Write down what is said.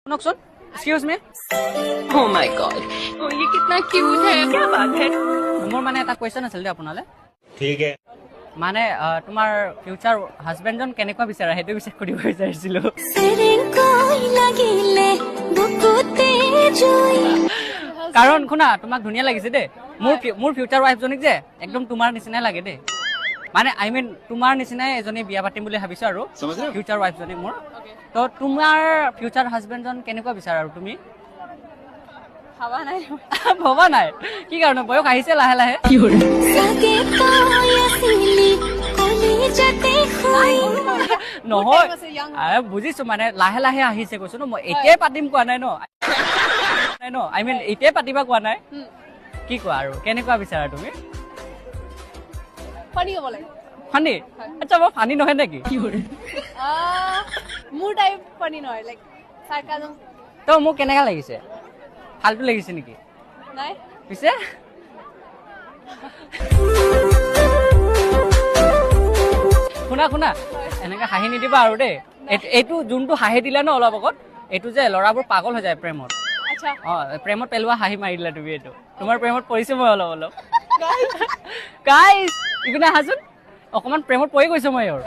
Soon excuse me Oh my god. Oh, ये कितना cute है, क्या बात है? মোৰ মানে এটা কুৱেশ্যন আছিল দেই আপোনালৈ ठीक है মানে তোমাৰ ফিউচাৰ হাজবেণ্ডজন কেনেকুৱা বিচাৰা সেইটো বিচাৰ কৰিব বিচাৰিছিলো কাৰণ শুনা তোমাক ধুনীয়া লাগিছে দেই মোৰ ফিউচাৰ ৱাইফজনীক যে একদম তোমাৰ নিচিনাই লাগে দেই মানে আই মিন তোমাৰ নিচিনাই এজনী বিয়া পাতিম বুলি ভাবিছো আৰু ফিউচাৰ ৱাইফজনী মোৰ তো তোমাৰ ফিউচাৰ হাজবেণ্ডজন কেনেকুৱা বিচাৰা আৰু তুমি ভবা নাই কি কাৰণে বয়স আহিছে লাহে লাহে নহয় বুজিছো মানে লাহে লাহে আহিছে কৈছো ন মই এতিয়াই পাতিম কোৱা নাই ন আই মিন এতিয়াই পাতিবা কোৱা নাই কি কোৱা আৰু কেনেকুৱা বিচাৰা তুমি ফানি আচ্ছা মই ফানি নহয় নেকি মোৰ টাইপ ফানি নহয় লাইক সাৰ্কাজম তো মোক কেনেকা লাগিছে ফালতু লাগিছে নেকি নাই পিছে শুনা শুনা এনেকে হাঁহি নিদিবা আৰু দেই এইটো যোনটো হাঁহি দিলা ন অলপ আগত এইটো যে ল'ৰাবোৰ পাগল হৈ যায় প্ৰেমত আচ্ছা প্ৰেমত পেলোৱা হাঁহি মাৰি দিলা তুমি এইটো তোমাৰ প্ৰেমত পৰিছে মই অলপ অলপ গাইজ ইপিনে আহাচোন অকমান প্ৰেমত পৰি গৈছো মই আৰু